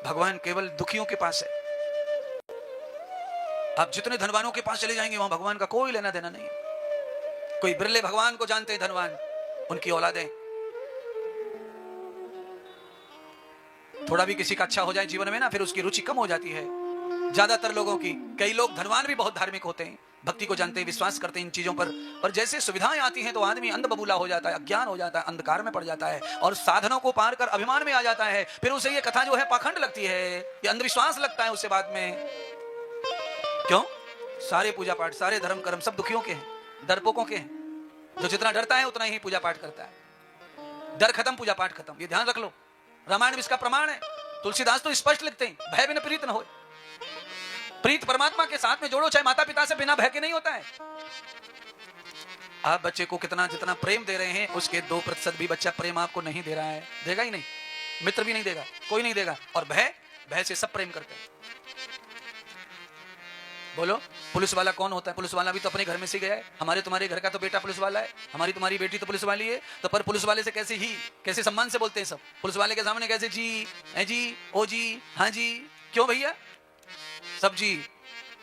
भगवान केवल दुखियों के पास है। आप जितने धनवानों के पास चले जाएंगे वहां भगवान का कोई लेना देना नहीं है। कोई बिरले भगवान को जानते हैं धनवान, उनकी औलादें। थोड़ा भी किसी का अच्छा हो जाए जीवन में ना, फिर उसकी रुचि कम हो जाती है। ज्यादातर लोगों की, कई लोग धनवान भी बहुत धार्मिक होते हैं, भक्ति को जानते हैं, विश्वास करते हैं इन चीजों पर जैसे सुविधाएं आती हैं तो आदमी अंध बबूला हो जाता है, अज्ञान हो जाता है, अंधकार में पड़ जाता है और साधनों को पार कर अभिमान में आ जाता है। फिर उसे ये कथा जो है पाखंड लगती है, ये अंधविश्वास लगता है उसे बाद में। क्यों? सारे पूजा पाठ, सारे धर्म कर्म सब दुखियों के हैं, डरपोकों के हैं। जो जितना डरता है उतना ही पूजा पाठ करता है। डर खत्म, पूजा पाठ खत्म, ये ध्यान रख लो। रामायण में इसका प्रमाण है। तुलसीदास तो स्पष्ट लिखते हैं, भय बिन प्रीत न हो। प्रीत परमात्मा के साथ में जोड़ो, चाहे माता पिता से, बिना भय के नहीं होता है। आप बच्चे को कितना जितना प्रेम दे रहे हैं, उसके 2% भी बच्चा प्रेम आपको नहीं दे रहा है, देगा ही नहीं, मित्र भी नहीं देगा, कोई नहीं देगा। और भय, भय से सब प्रेम करते हैं। बोलो, पुलिस वाला कौन होता है? पुलिस वाला भी तो अपने घर में से गया है। हमारे तुम्हारे घर का तो बेटा पुलिस वाला है, हमारी तुम्हारी बेटी तो पुलिस वाली है। तो पर पुलिस वाले से कैसे सम्मान से बोलते हैं सब। पुलिस वाले के सामने कैसे जी, है जी, ओ जी, हाँ जी। क्यों भैया? सब जी।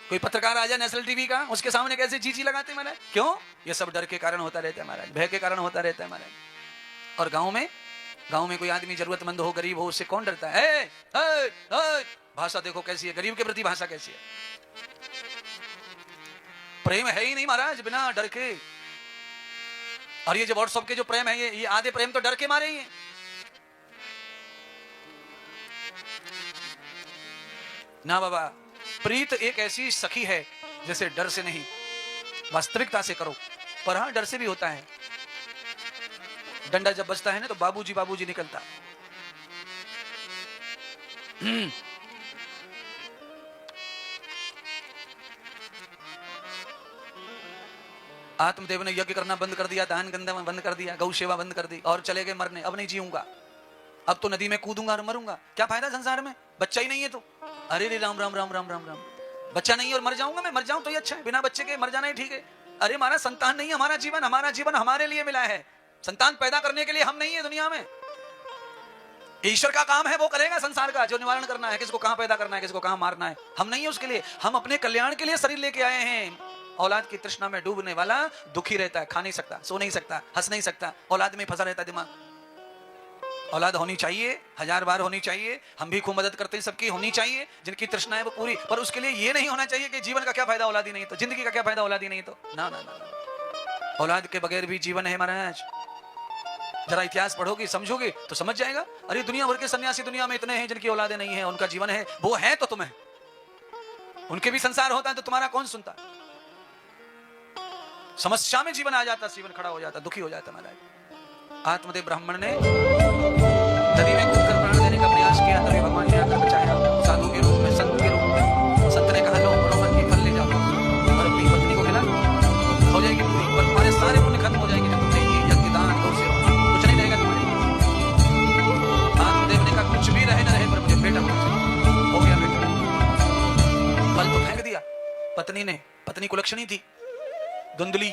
कोई पत्रकार आ जाए नेशनल टीवी का, उसके सामने कैसे जी लगाते हैं महाराज। क्यों? ये सब डर के कारण होता रहता है महाराज, भय के कारण होता रहता है महाराज। और गांव में कोई आदमी जरूरतमंद हो, गरीब हो, उससे कौन डरता है? भाषा देखो कैसी है, गरीब के प्रति भाषा कैसी है। प्रेम है ही नहीं महाराज बिना डर के। और ये जो व्हाट्सएप के जो प्रेम है, ये आधे प्रेम तो डर के मारे ही है। ना बाबा, प्रीत एक ऐसी सखी है जैसे डर से नहीं, वास्तविकता से करो। पर हाँ, डर से भी होता है। डंडा जब बजता है ना तो बाबूजी बाबूजी निकलता। आत्मदेव ने यज्ञ करना बंद कर दिया, दान गंदा बंद कर दिया, गौ सेवा बंद कर दी और चले गए मरने। अब नहीं जीऊंगा, अब तो नदी में कूदूंगा और मरूंगा। क्या फायदा संसार में, बच्चा ही नहीं है तो। अरे रे राम राम राम राम राम राम, बच्चा नहीं है और मर जाऊंगा मैं। मर जाऊं तो ये अच्छा है, बिना बच्चे के मर जाना ही ठीक है। अरे हमारा संतान नहीं है, हमारा जीवन हमारे लिए मिला है। संतान पैदा करने के लिए हम नहीं है दुनिया में। ईश्वर का काम है, वो करेगा संसार का, जो निवारण करना है, किसको कहां पैदा करना है, किसको कहां मारना है। हम नहीं है उसके लिए। हम अपने कल्याण के लिए शरीर लेके आए हैं। औलाद की तृष्णा में डूबने वाला दुखी रहता है, खा नहीं सकता, सो नहीं सकता, हंस नहीं सकता, औलाद में फंसा रहता है दिमाग। औलाद होनी चाहिए, 1000 बार होनी चाहिए। हम भी खूब मदद करते हैं, सबकी होनी चाहिए, जिनकी तृष्णा है वो पूरी। पर उसके लिए ये नहीं होना चाहिए कि जीवन का क्या फायदा औलाद ही नहीं तो, जिंदगी का क्या फायदा औलाद ही नहीं तो। ना ना ना, ना। औलाद के बगैर भी जीवन है महाराज। जरा इतिहास पढ़ोगे, समझोगे तो समझ जाएगा। अरे दुनिया भर के सन्यासी दुनिया में इतने हैं जिनकी औलादें नहीं है, उनका जीवन है। वो है तो तुम्हें, उनके भी संसार होता है तो तुम्हारा कौन सुनता। समस्या में जीवन आ जाता, जीवन खड़ा हो जाता, दुखी हो जाता महाराज। आत्मदेव ब्राह्मण ने नदी में कूदकर प्राण देने का प्रयास किया, तभी भगवान ने आकर बचाया। साधु के रूप में, संत के रूप में। संत ने कहा लो रोहन की फल ले जाओ और अपनी पत्नी को खिला, हो जाएगी पूरी। पर तुम्हारे सारे पुण्य खत्म हो जाएंगे जब तुमने ये यज्ञ दान गौ सेवा, कुछ नहीं रहेगा तुम्हारे। आत्मदेव ने कहा कुछ भी रहे न रहे पर मुझे बेटा होना चाहिए। हो गया बेटा। फल तो फेंक दिया पत्नी ने। पत्नी कुलक्षणी थी, धुंधली,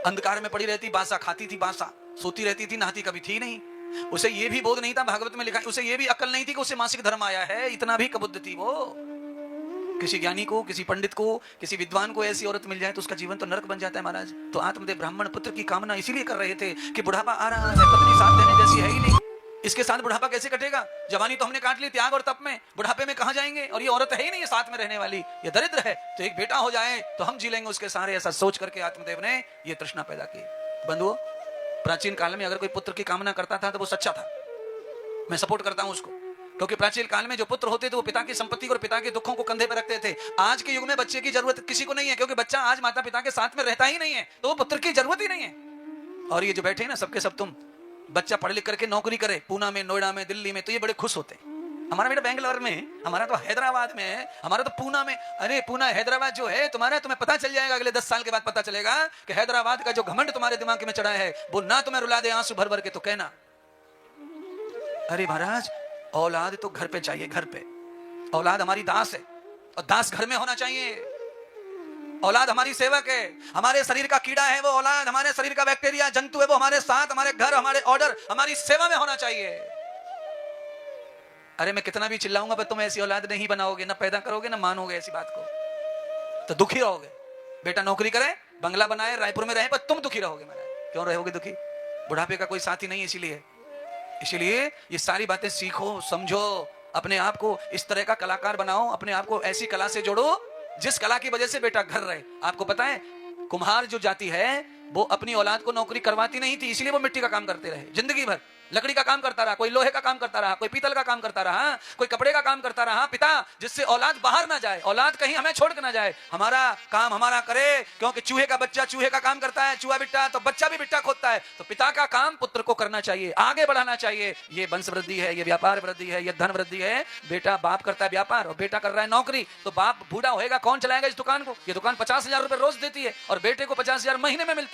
अंधकार में पड़ी रहती, बासा खाती थी, बासा सोती रहती थी, नहाती कभी थी नहीं। उसे ये भी बोध नहीं था, भागवत में लिखा है, उसे ये भी अकल नहीं थी कि उसे मासिक धर्म आया है। इतना भी कबुद्ध थी वो। किसी ज्ञानी को, किसी पंडित को, किसी विद्वान को ऐसी औरत मिल जाए तो उसका जीवन तो नरक बन जाता है महाराज। तो आत्मदेव ब्राह्मण पुत्र की कामना इसीलिए कर रहे थे कि बुढ़ापा आ रहा है, पत्नी साथ देने जैसी है ही नहीं, इसके साथ बुढ़ापा कैसे कटेगा। जवानी तो हमने काट ली त्याग और तप में, बुढ़ापे में कहां जाएंगे। और ये औरत है ही नहीं साथ में रहने वाली, ये दरिद्र है। तो एक बेटा हो जाए तो हम जी लेंगे उसके सारे। ऐसा सोच करके आत्मदेव ने ये तृष्णा पैदा की। बंधुओं, प्राचीन काल में अगर कोई पुत्र की कामना करता था तो वो सच्चा था। मैं सपोर्ट करता हूं उसको, क्योंकि प्राचीन काल में जो पुत्र होते थे वो पिता की संपत्ति और पिता के दुखों को कंधे पर रखते थे। आज के युग में बच्चे की जरूरत किसी को नहीं है, क्योंकि बच्चा आज माता पिता के साथ में रहता ही नहीं है, तो वो पुत्र की जरूरत ही नहीं है। और ये जो बैठे हैं ना सबके सब, तुम बच्चा पढ़ लिख करके नौकरी करे पूना में, नोएडा में, दिल्ली में, तो ये बड़े खुश होते हैं। हमारा बेटा बेंगलोर में, हमारा तो हैदराबाद में है, हमारा तो पूना में। अरे पूना हैदराबाद जो है तुम्हारा, तुम्हें पता चल जाएगा अगले 10 साल के बाद पता चलेगा कि हैदराबाद का जो घमंड तुम्हारे दिमाग में चढ़ा है वो ना तुम्हें रुला दे आंसू भर भर के तो कहना। अरे महाराज, औलाद तो घर पे चाहिए, घर पे। औलाद हमारी दास है और दास घर में होना चाहिए। औलाद हमारी सेवक है, हमारे शरीर का कीड़ा है वो औलाद, हमारे शरीर का बैक्टीरिया जंतु है वो हमारे साथ, हमारे घर, हमारे ऑर्डर, हमारी सेवा में होना चाहिए। अरे मैं कितना भी चिल्लाऊंगा पर तुम ऐसी औलाद नहीं बनाओगे, ना पैदा करोगे, ना मानोगे ऐसी बात को, तो दुखी रहोगे। बेटा नौकरी करे, बंगला बनाए, रायपुर में रहे, पर तुम दुखी रहोगे। महाराज क्यों रहोगे दुखी? बुढ़ापे का कोई साथी नहीं, इसीलिए ये सारी बातें सीखो, समझो, अपने आप को इस तरह का कलाकार बनाओ, अपने आप को ऐसी कला से जोड़ो जिस कला की वजह से बेटा घर रहे। आपको पता है कुम्हार जो जाति है वो अपनी औलाद को नौकरी करवाती नहीं थी, इसलिए वो मिट्टी का काम करते रहे जिंदगी भर। लकड़ी का काम करता रहा, कोई लोहे का काम करता रहा, कोई पीतल का काम करता रहा, कोई कपड़े का काम करता रहा। पिता जिससे औलाद बाहर ना जाए, औलाद कहीं हमें छोड़ के ना जाए, हमारा काम हमारा करे। क्योंकि चूहे का बच्चा चूहे का काम करता है, चूहा बिट्टा तो बच्चा भी बिट्टा खोदता है। तो पिता का काम पुत्र को करना चाहिए, आगे बढ़ाना चाहिए। ये वंश वृद्धि है, ये व्यापार वृद्धि है, ये धन वृद्धि है। बेटा बाप करता है व्यापार और बेटा कर रहा है नौकरी, तो बाप बूढ़ा होएगा, कौन चलाएगा इस दुकान को? ये दुकान 50,000 रुपए रोज देती है और बेटे को 50,000 महीने में मिलता है।